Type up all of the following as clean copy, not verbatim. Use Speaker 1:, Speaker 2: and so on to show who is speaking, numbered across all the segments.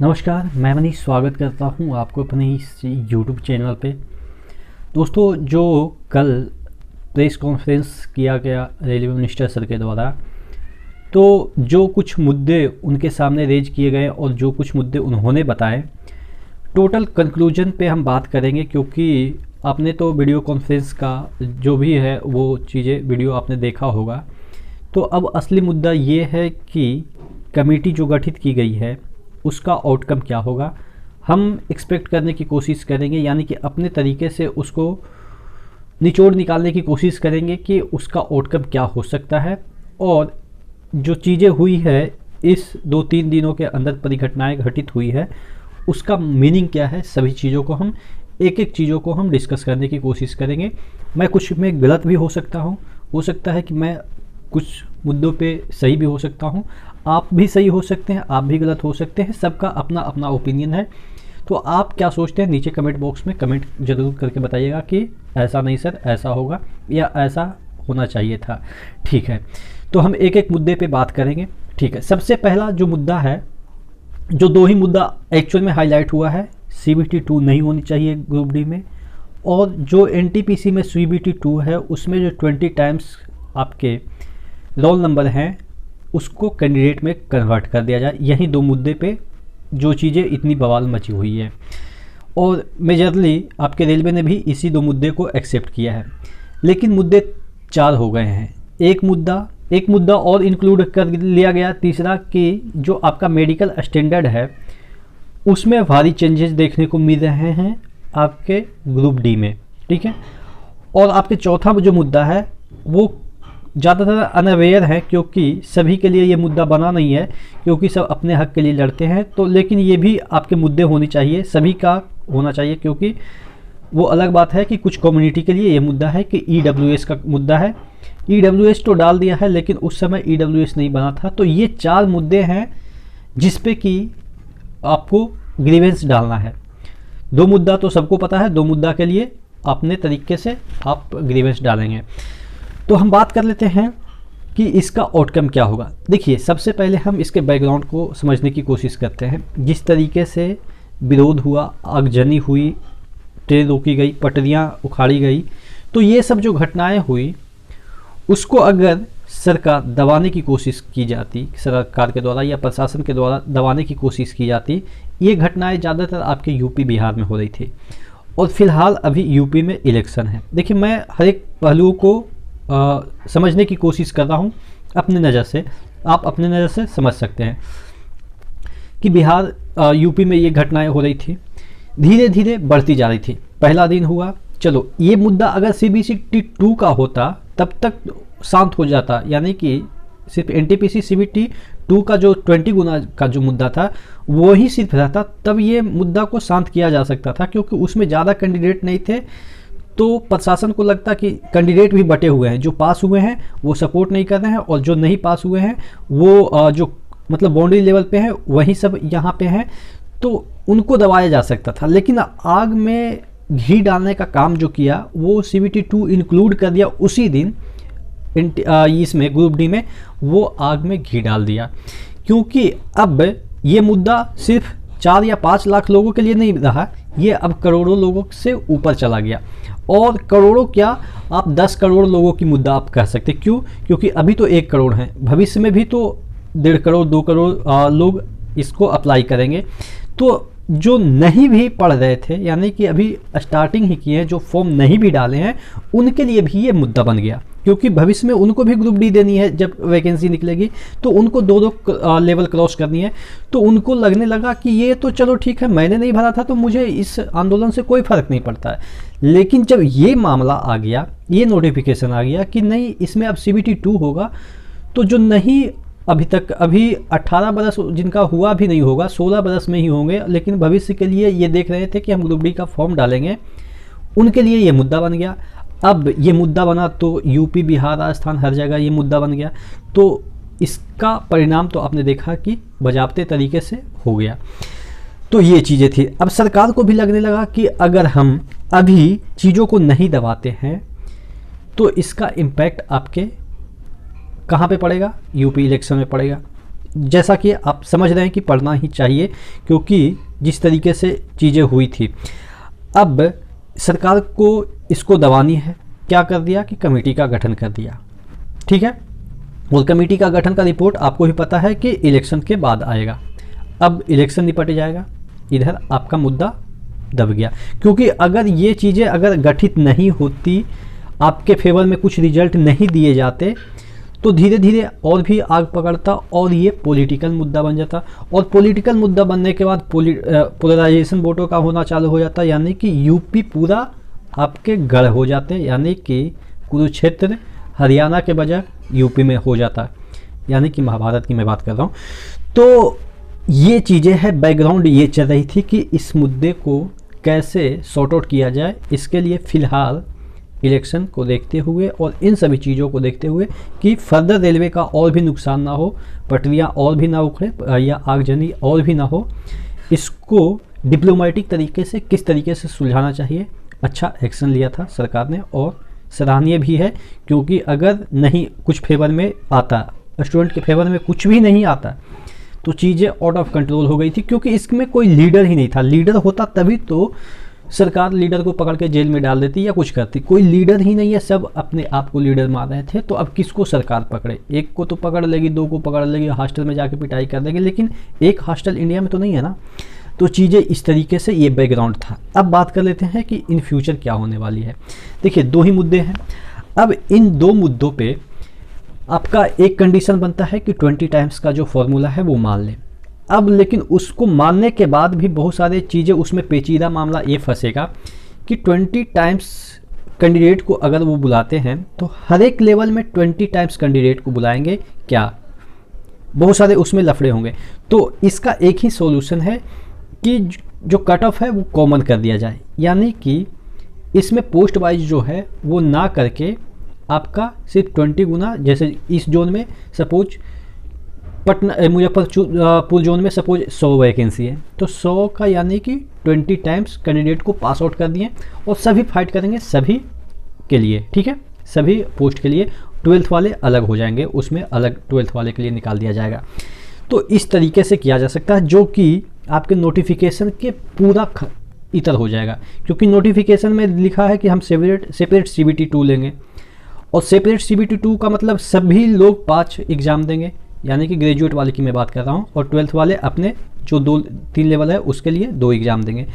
Speaker 1: नमस्कार, मैं मनीष स्वागत करता हूं आपको अपने इस यूट्यूब चैनल पे। दोस्तों, जो कल प्रेस कॉन्फ्रेंस किया गया रेलवे मिनिस्टर सर के द्वारा, तो जो कुछ मुद्दे उनके सामने रेज किए गए और जो कुछ मुद्दे उन्होंने बताए, टोटल कंक्लूजन पे हम बात करेंगे। क्योंकि आपने तो वीडियो कॉन्फ्रेंस का जो भी है वो चीज़ें वीडियो आपने देखा होगा। तो अब असली मुद्दा ये है कि कमेटी जो गठित की गई है उसका आउटकम क्या होगा, हम एक्सपेक्ट करने की कोशिश करेंगे, यानी कि अपने तरीके से उसको निचोड़ निकालने की कोशिश करेंगे कि उसका आउटकम क्या हो सकता है। और जो चीज़ें हुई है इस 2-3 दिनों के अंदर, परिघटनाएं घटित हुई है, उसका मीनिंग क्या है, सभी चीज़ों को हम एक चीज़ों को हम डिस्कस करने की कोशिश करेंगे। मैं कुछ में गलत भी हो सकता हूँ, हो सकता है कि मैं कुछ मुद्दों पे सही भी हो सकता हूँ, आप भी सही हो सकते हैं, आप भी गलत हो सकते हैं, सबका अपना अपना ओपिनियन है। तो आप क्या सोचते हैं नीचे कमेंट बॉक्स में कमेंट जरूर करके बताइएगा कि ऐसा नहीं सर, ऐसा होगा या ऐसा होना चाहिए था। ठीक है, तो हम एक एक मुद्दे पे बात करेंगे। ठीक है, सबसे पहला जो मुद्दा है, जो दो ही मुद्दा एक्चुअल में हाईलाइट हुआ है, CBT 2 नहीं होनी चाहिए ग्रुप डी में, और जो NTPC में CBT 2 है उसमें जो 20 टाइम्स आपके रोल नंबर हैं उसको कैंडिडेट में कन्वर्ट कर दिया जाए। यही दो मुद्दे पे जो चीज़ें इतनी बवाल मची हुई है, और मेजरली आपके रेलवे ने भी इसी दो मुद्दे को एक्सेप्ट किया है। लेकिन मुद्दे 4 हो गए हैं। एक मुद्दा और इंक्लूड कर लिया गया, तीसरा, कि जो आपका मेडिकल स्टैंडर्ड है उसमें भारी चेंजेस देखने को मिल रहे हैं आपके ग्रुप डी में। ठीक है, और आपके चौथा जो मुद्दा है वो ज़्यादातर अनअवेयर है, क्योंकि सभी के लिए ये मुद्दा बना नहीं है, क्योंकि सब अपने हक के लिए लड़ते हैं। तो लेकिन ये भी आपके मुद्दे होने चाहिए, सभी का होना चाहिए, क्योंकि वो अलग बात है कि कुछ कम्युनिटी के लिए ये मुद्दा है कि EWS का मुद्दा है। EWS तो डाल दिया है, लेकिन उस समय EWS नहीं बना था। तो ये 4 मुद्दे हैं जिस पे कि आपको ग्रीवेंस डालना है। 2 मुद्दा तो सबको पता है, 2 मुद्दा के लिए अपने तरीके से आप ग्रीवेंस डालेंगे। तो हम बात कर लेते हैं कि इसका आउटकम क्या होगा। देखिए, सबसे पहले हम इसके बैकग्राउंड को समझने की कोशिश करते हैं। जिस तरीके से विरोध हुआ, आगजनी हुई, ट्रेन रोकी गई, पटरियां उखाड़ी गई, तो ये सब जो घटनाएं हुई उसको अगर सरकार दबाने की कोशिश की जाती, सरकार के द्वारा या प्रशासन के द्वारा दबाने की कोशिश की जाती, ये घटनाएं ज़्यादातर आपके यूपी बिहार में हो रही थी। और फिलहाल अभी यूपी में इलेक्शन है। देखिए, मैं हर एक पहलुओं को समझने की कोशिश कर रहा हूँ अपने नज़र से, आप अपने नज़र से समझ सकते हैं कि बिहार यूपी में ये घटनाएं हो रही थी, धीरे धीरे बढ़ती जा रही थी। पहला दिन हुआ, चलो ये मुद्दा अगर CBT 2 का होता तब तक शांत हो जाता, यानी कि सिर्फ NTPC CBT 2 का जो 20 गुना का जो मुद्दा था वो ही सिर्फ रहता, तब ये मुद्दा को शांत किया जा सकता था, क्योंकि उसमें ज़्यादा कैंडिडेट नहीं थे। तो प्रशासन को लगता कि कैंडिडेट भी बटे हुए हैं, जो पास हुए हैं वो सपोर्ट नहीं कर रहे हैं, और जो नहीं पास हुए हैं वो जो मतलब बाउंड्री लेवल पे हैं वही सब यहाँ पे हैं, तो उनको दबाया जा सकता था। लेकिन आग में घी डालने का काम जो किया वो CBT 2 इंक्लूड कर दिया उसी दिन इसमें ग्रुप डी में, वो आग में घी डाल दिया। क्योंकि अब ये मुद्दा सिर्फ 4 या 5 लाख लोगों के लिए नहीं रहा, ये अब करोड़ों लोगों से ऊपर चला गया। और करोड़ों क्या, आप 10 करोड़ लोगों की मुद्दा आप कह सकते। क्यों? क्योंकि अभी तो 1 करोड़ हैं, भविष्य में भी तो 1.5 करोड़ 2 करोड़ लोग इसको अप्लाई करेंगे। तो जो नहीं भी पढ़ रहे थे, यानी कि अभी स्टार्टिंग ही किए हैं, जो फॉर्म नहीं भी डाले हैं, उनके लिए भी ये मुद्दा बन गया। क्योंकि भविष्य में उनको भी ग्रुप डी देनी है, जब वैकेंसी निकलेगी तो उनको 2 लेवल क्रॉस करनी है। तो उनको लगने लगा कि ये तो चलो ठीक है, मैंने नहीं भरा था तो मुझे इस आंदोलन से कोई फ़र्क नहीं पड़ता है। लेकिन जब ये मामला आ गया, ये नोटिफिकेशन आ गया कि नहीं इसमें अब CBT 2 होगा, तो जो नहीं अभी 18 बरस जिनका हुआ भी नहीं होगा, 16 बरस में ही होंगे, लेकिन भविष्य के लिए ये देख रहे थे कि हम ग्रुप डी का फॉर्म डालेंगे, उनके लिए ये मुद्दा बन गया। अब ये मुद्दा बना तो यूपी बिहार राजस्थान हर जगह ये मुद्दा बन गया। तो इसका परिणाम तो आपने देखा कि बजाबते तरीके से हो गया। तो ये चीज़ें थी। अब सरकार को भी लगने लगा कि अगर हम अभी चीज़ों को नहीं दबाते हैं तो इसका इम्पैक्ट आपके कहाँ पे पड़ेगा, यूपी इलेक्शन में पड़ेगा। जैसा कि आप समझ रहे हैं कि पढ़ना ही चाहिए, क्योंकि जिस तरीके से चीज़ें हुई थी। अब सरकार को इसको दबानी है, क्या कर दिया कि कमेटी का गठन कर दिया, ठीक है। और कमेटी का गठन का रिपोर्ट आपको भी पता है कि इलेक्शन के बाद आएगा। अब इलेक्शन निपट जाएगा, इधर आपका मुद्दा दब गया, क्योंकि अगर ये चीज़ें अगर गठित नहीं होती, आपके फेवर में कुछ रिजल्ट नहीं दिए जाते, तो धीरे धीरे और भी आग पकड़ता और ये पॉलिटिकल मुद्दा बन जाता। और पॉलिटिकल मुद्दा बनने के बाद पोलराइजेशन वोटों का होना चालू हो जाता, यानी कि यूपी पूरा आपके गढ़ हो जाते, यानी कि कुरुक्षेत्र हरियाणा के बजाय यूपी में हो जाता, यानी कि महाभारत की मैं बात कर रहा हूँ। तो ये चीज़ें हैं, बैकग्राउंड ये चल रही थी कि इस मुद्दे को कैसे सॉर्ट आउट किया जाए। इसके लिए फ़िलहाल इलेक्शन को देखते हुए और इन सभी चीज़ों को देखते हुए कि फर्दर रेलवे का और भी नुकसान ना हो, पटरियाँ और भी ना उखड़े या आगजनी और भी ना हो, इसको डिप्लोमेटिक तरीके से किस तरीके से सुलझाना चाहिए। अच्छा एक्शन लिया था सरकार ने और सराहनीय भी है, क्योंकि अगर नहीं कुछ फेवर में आता, स्टूडेंट के फेवर में कुछ भी नहीं आता, तो चीज़ें आउट ऑफ कंट्रोल हो गई थी, क्योंकि इसमें कोई लीडर ही नहीं था। लीडर होता तभी तो सरकार लीडर को पकड़ के जेल में डाल देती या कुछ करती। कोई लीडर ही नहीं है, सब अपने आप को लीडर मान रहे थे। तो अब किसको सरकार पकड़े? एक को तो पकड़ लेगी, दो को पकड़ लेगी, हॉस्टल में जाके पिटाई कर देंगे, लेकिन एक हॉस्टल इंडिया में तो नहीं है ना। तो चीज़ें इस तरीके से ये बैकग्राउंड था। अब बात कर लेते हैं कि इन फ्यूचर क्या होने वाली है। देखिए 2 ही मुद्दे हैं। अब इन 2 मुद्दों पे आपका एक कंडीशन बनता है कि 20 टाइम्स का जो फॉर्मूला है वो मान लें। अब लेकिन उसको मानने के बाद भी बहुत सारे चीज़ें उसमें पेचीदा मामला ये फंसेगा कि 20 टाइम्स कैंडिडेट को अगर वो बुलाते हैं तो हर एक लेवल में 20 टाइम्स कैंडिडेट को बुलाएंगे क्या? बहुत सारे उसमें लफड़े होंगे। तो इसका एक ही सॉल्यूशन है कि जो कट ऑफ है वो कॉमन कर दिया जाए, यानी कि इसमें पोस्ट वाइज जो है वो ना करके आपका सिर्फ 20 गुना, जैसे इस जोन में सपोज पटना मुजफ्फरपुर जोन में सपोज 100 वैकेंसी है, तो 100 का यानी कि 20 टाइम्स कैंडिडेट को पास आउट कर दिए और सभी फाइट करेंगे सभी के लिए, ठीक है, सभी पोस्ट के लिए। 12th वाले अलग हो जाएंगे, उसमें अलग 12th वाले के लिए निकाल दिया जाएगा। तो इस तरीके से किया जा सकता है, जो कि आपके नोटिफिकेशन के पूरा इतर हो जाएगा, क्योंकि नोटिफिकेशन में लिखा है कि हम सेपरेट CBT 2 लेंगे, और सेपरेट CBT 2 का मतलब सभी लोग 5 एग्ज़ाम देंगे, यानी कि ग्रेजुएट वाले की मैं बात कर रहा हूँ, और 12th वाले अपने जो 2-3 लेवल है उसके लिए 2 एग्ज़ाम देंगे।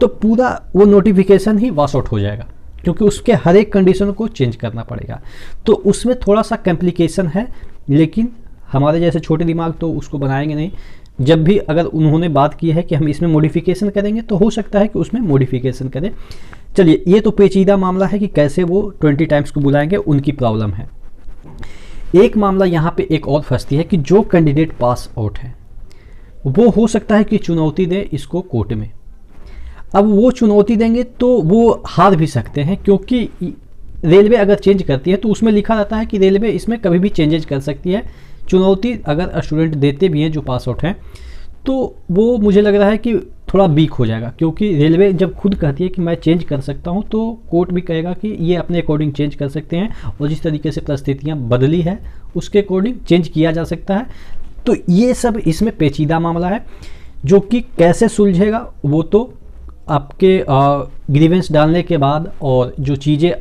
Speaker 1: तो पूरा वो नोटिफिकेशन ही वॉश आउट हो जाएगा, क्योंकि उसके हर एक कंडीशन को चेंज करना पड़ेगा। तो उसमें थोड़ा सा कॉम्प्लिकेशन है, लेकिन हमारे जैसे छोटे दिमाग तो उसको बनाएंगे नहीं। जब भी अगर उन्होंने बात की है कि हम इसमें मॉडिफिकेशन करेंगे, तो हो सकता है कि उसमें मॉडिफिकेशन करें। चलिए, ये तो पेचीदा मामला है कि कैसे वो 20 टाइम्स को बुलाएंगे, उनकी प्रॉब्लम है। एक मामला यहाँ पे एक और फंसती है कि जो कैंडिडेट पास आउट है वो हो सकता है कि चुनौती दे इसको कोर्ट में। अब वो चुनौती देंगे तो वो हार भी सकते हैं, क्योंकि रेलवे अगर चेंज करती है तो उसमें लिखा रहता है कि रेलवे इसमें कभी भी चेंजेज कर सकती है। चुनौती अगर स्टूडेंट देते भी हैं जो पास आउट हैं, तो वो मुझे लग रहा है कि थोड़ा वीक हो जाएगा, क्योंकि रेलवे जब खुद कहती है कि मैं चेंज कर सकता हूं, तो कोर्ट भी कहेगा कि ये अपने अकॉर्डिंग चेंज कर सकते हैं, और जिस तरीके से परिस्थितियां बदली है उसके अकॉर्डिंग चेंज किया जा सकता है। तो ये सब इसमें पेचीदा मामला है, जो कि कैसे सुलझेगा वो तो आपके ग्रीवेंस डालने के बाद और जो चीज़ें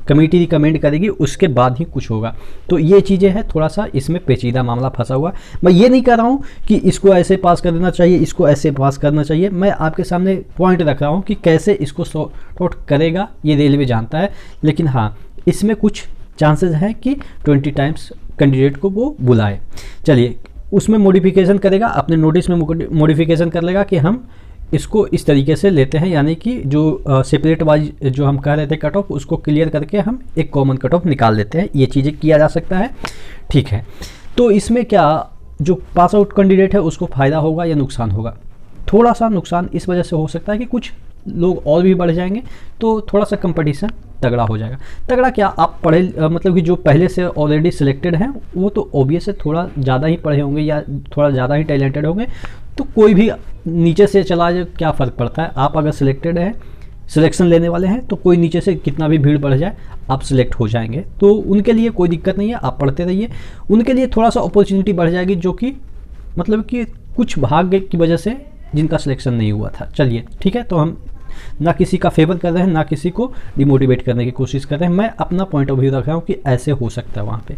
Speaker 1: कमेटी रिकमेंड करेगी उसके बाद ही कुछ होगा। तो ये चीज़ें हैं, थोड़ा सा इसमें पेचीदा मामला फंसा हुआ। मैं ये नहीं कह रहा हूँ कि इसको ऐसे पास कर देना चाहिए, इसको ऐसे पास करना चाहिए। मैं आपके सामने पॉइंट रख रहा हूँ कि कैसे इसको सॉर्ट आउट करेगा ये रेलवे जानता है। लेकिन हाँ, इसमें कुछ चांसेस हैं कि 20 टाइम्स कैंडिडेट को वो बुलाए। चलिए, उसमें मॉडिफिकेशन करेगा, अपने नोटिस में मॉडिफिकेशन कर लेगा कि हम इसको इस तरीके से लेते हैं, यानी कि जो सेपरेट वाइज जो हम कह रहे थे कट ऑफ, उसको क्लियर करके हम एक कॉमन कट ऑफ निकाल देते हैं। ये चीज़ें किया जा सकता है, ठीक है। तो इसमें क्या जो पास आउट कैंडिडेट है उसको फ़ायदा होगा या नुकसान होगा? थोड़ा सा नुकसान इस वजह से हो सकता है कि कुछ लोग और भी बढ़ जाएंगे, तो थोड़ा सा कंपटीशन तगड़ा हो जाएगा। तगड़ा क्या, आप पढ़े मतलब कि जो पहले से ऑलरेडी सिलेक्टेड हैं वो तो ऑब्वियस है थोड़ा ज़्यादा ही पढ़े होंगे या थोड़ा ज़्यादा ही टैलेंटेड होंगे, तो कोई भी नीचे से चला जाए क्या फ़र्क पड़ता है। आप अगर सिलेक्टेड हैं, सिलेक्शन लेने वाले हैं, तो कोई नीचे से कितना भी भीड़ बढ़ जाए आप सिलेक्ट हो जाएंगे, तो उनके लिए कोई दिक्कत नहीं है, आप पढ़ते रहिए। उनके लिए थोड़ा सा अपॉर्चुनिटी बढ़ जाएगी, जो कि मतलब कि कुछ भाग्य की वजह से जिनका सिलेक्शन नहीं हुआ था। चलिए ठीक है, तो हम ना किसी का फेवर कर रहे हैं, ना किसी को डिमोटिवेट करने की कोशिश कर रहे हैं, मैं अपना पॉइंट ऑफ व्यू रख रहा हूँ कि ऐसे हो सकता है वहाँ पे।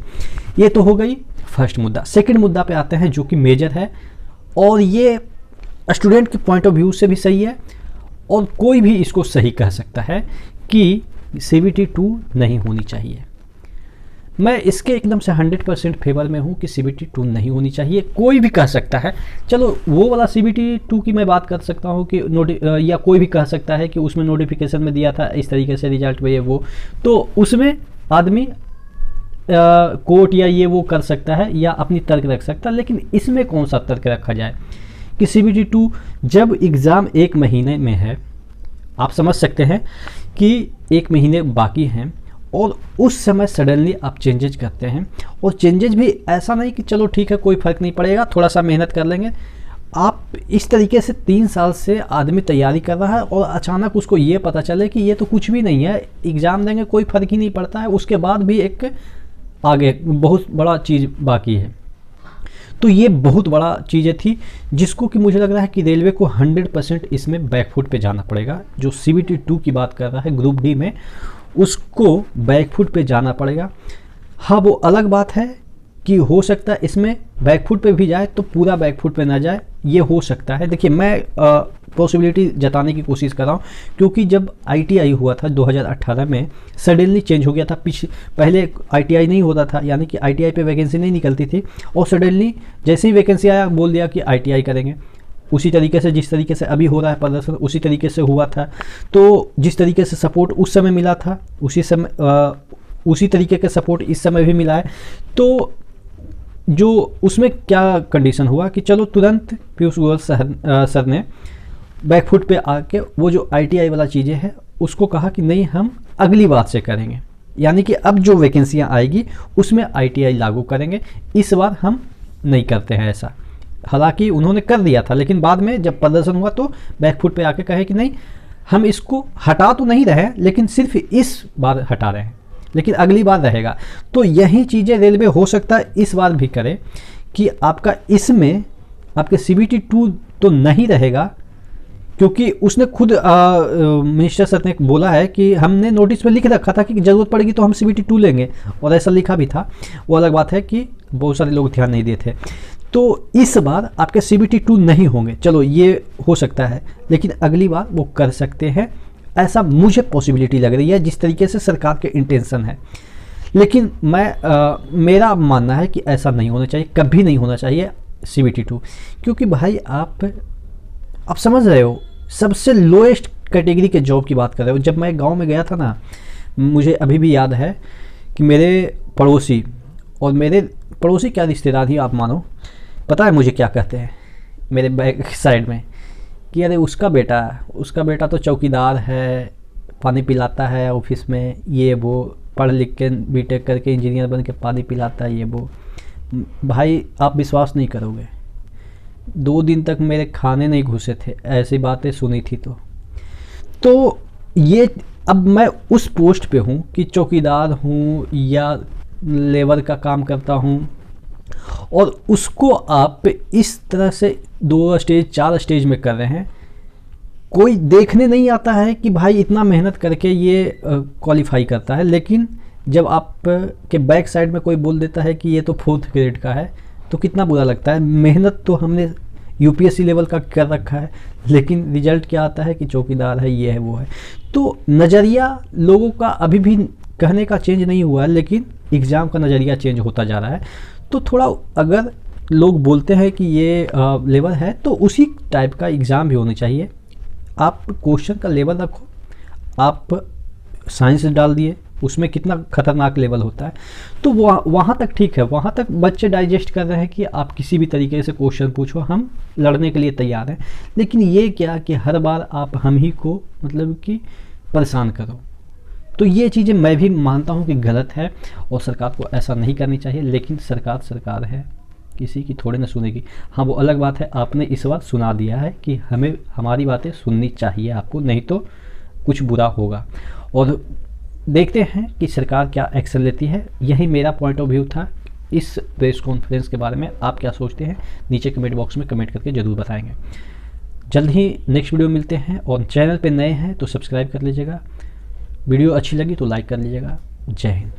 Speaker 1: ये तो हो गई फर्स्ट मुद्दा। सेकंड मुद्दा पे आते हैं जो कि मेजर है, और ये स्टूडेंट के पॉइंट ऑफ व्यू से भी सही है और कोई भी इसको सही कह सकता है कि CBT 2 नहीं होनी चाहिए। मैं इसके एकदम से 100% फेवर में हूँ कि CBT 2 नहीं होनी चाहिए। कोई भी कह सकता है, चलो वो वाला CBT 2 की मैं बात कर सकता हूँ कि या कोई भी कह सकता है कि उसमें नोटिफिकेशन में दिया था इस तरीके से रिजल्ट में ये वो, तो उसमें आदमी कोर्ट या ये वो कर सकता है या अपनी तर्क रख सकता है। लेकिन इसमें कौन सा तर्क रखा जाए कि CBT 2 जब एग्ज़ाम 1 महीने में है, आप समझ सकते हैं कि 1 महीने बाकी हैं, और उस समय सडनली आप चेंजेज करते हैं, और चेंजेज भी ऐसा नहीं कि चलो ठीक है कोई फ़र्क नहीं पड़ेगा, थोड़ा सा मेहनत कर लेंगे। आप इस तरीके से 3 साल से आदमी तैयारी कर रहा है और अचानक उसको ये पता चले कि ये तो कुछ भी नहीं है, एग्ज़ाम देंगे कोई फ़र्क ही नहीं पड़ता है, उसके बाद भी एक आगे बहुत बड़ा चीज़ बाकी है। तो ये बहुत बड़ा चीज़ें थी जिसको कि मुझे लग रहा है कि रेलवे को 100% इसमें बैकफुट पे जाना पड़ेगा। जो CBT 2 की बात कर रहा है ग्रुप डी में, उसको बैकफुट पे जाना पड़ेगा। हाँ, वो अलग बात है कि हो सकता है इसमें बैकफुट पे भी जाए तो पूरा बैकफुट पे ना जाए, ये हो सकता है। देखिए मैं पॉसिबिलिटी जताने की कोशिश कर रहा हूँ, क्योंकि जब ITI हुआ था 2018 में, सडनली चेंज हो गया था। पहले ITI नहीं होता था, यानी कि ITI पे वैकेंसी नहीं निकलती थी, और सडनली जैसे ही वैकेंसी आया बोल दिया कि ITI करेंगे। उसी तरीके से जिस तरीके से अभी हो रहा है प्रदर्शन, उसी तरीके से हुआ था। तो जिस तरीके से सपोर्ट उस समय मिला था, उसी तरीके का सपोर्ट इस समय भी मिला है। तो जो उसमें क्या कंडीशन हुआ कि चलो तुरंत पीयूष गोयल सर ने बैकफुट पे आके वो जो ITI वाला चीज़ें हैं उसको कहा कि नहीं, हम अगली बार से करेंगे, यानी कि अब जो वैकेंसियाँ आएगी उसमें ITI लागू करेंगे, इस बार हम नहीं करते हैं ऐसा। हालांकि उन्होंने कर दिया था, लेकिन बाद में जब प्रदर्शन हुआ तो बैकफुट पे आके कहे कि नहीं, हम इसको हटा तो नहीं रहे, लेकिन सिर्फ इस बार हटा रहे हैं, लेकिन अगली बार रहेगा। तो यही चीज़ें रेलवे हो सकता है इस बार भी करे कि आपका इसमें आपके CBT 2 तो नहीं रहेगा, क्योंकि उसने खुद मिनिस्टर सर ने बोला है कि हमने नोटिस में लिख रखा था कि ज़रूरत पड़ेगी तो हम CBT 2 लेंगे, और ऐसा लिखा भी था। वो अलग बात है कि बहुत सारे लोग ध्यान नहीं देते। तो इस बार आपके CBT 2 नहीं होंगे, चलो ये हो सकता है, लेकिन अगली बार वो कर सकते हैं, ऐसा मुझे पॉसिबिलिटी लग रही है जिस तरीके से सरकार के इंटेंशन है। लेकिन मेरा मानना है कि ऐसा नहीं होना चाहिए, कभी नहीं होना चाहिए CBT 2, क्योंकि भाई आप समझ रहे हो, सबसे लोएस्ट कैटेगरी के जॉब की बात कर रहे हो। जब मैं गांव में गया था ना, मुझे अभी भी याद है कि मेरे पड़ोसी, और मेरे पड़ोसी क्या रिश्तेदार ही आप मानो, पता है मुझे क्या कहते हैं मेरे बैक साइड में, कि अरे उसका बेटा तो चौकीदार है, पानी पिलाता है ऑफिस में, ये वो पढ़ लिख के BTech करके इंजीनियर बन के पानी पिलाता है, ये वो। भाई आप विश्वास नहीं करोगे, 2 दिन तक मेरे खाने नहीं घुसे थे, ऐसी बातें सुनी थी। तो ये अब मैं उस पोस्ट पे हूँ कि चौकीदार हूँ या लेबर का काम करता हूँ, और उसको आप इस तरह से 2 स्टेज 4 स्टेज में कर रहे हैं। कोई देखने नहीं आता है कि भाई इतना मेहनत करके ये क्वालिफाई करता है, लेकिन जब आप के बैक साइड में कोई बोल देता है कि ये तो 4th ग्रेड का है, तो कितना बुरा लगता है। मेहनत तो हमने UPSC लेवल का कर रखा है, लेकिन रिजल्ट क्या आता है कि चौकीदार है, ये है वो है। तो नज़रिया लोगों का अभी भी कहने का चेंज नहीं हुआ है, लेकिन एग्ज़ाम का नज़रिया चेंज होता जा रहा है। तो थोड़ा अगर लोग बोलते हैं कि ये लेवल है, तो उसी टाइप का एग्ज़ाम भी होना चाहिए। आप क्वेश्चन का लेवल रखो, आप साइंस डाल दिए, उसमें कितना खतरनाक लेवल होता है, तो वहाँ तक ठीक है, वहाँ तक बच्चे डाइजेस्ट कर रहे हैं कि आप किसी भी तरीके से क्वेश्चन पूछो, हम लड़ने के लिए तैयार हैं। लेकिन ये क्या कि हर बार आप हम ही को मतलब कि परेशान करो, तो ये चीज़ें मैं भी मानता हूँ कि गलत है और सरकार को ऐसा नहीं करनी चाहिए। लेकिन सरकार है, किसी की थोड़ी ना सुनेगी। हाँ, वो अलग बात है, आपने इस बार सुना दिया है कि हमें हमारी बातें सुननी चाहिए आपको, नहीं तो कुछ बुरा होगा। और देखते हैं कि सरकार क्या एक्शन लेती है। यही मेरा पॉइंट ऑफ व्यू था इस प्रेस कॉन्फ्रेंस के बारे में आप क्या सोचते हैं, नीचे कमेंट बॉक्स में कमेंट करके ज़रूर बताएंगे। जल्द ही नेक्स्ट वीडियो मिलते हैं, और चैनल पे नए हैं तो सब्सक्राइब कर लीजिएगा, वीडियो अच्छी लगी तो लाइक कर लीजिएगा। जय हिंद।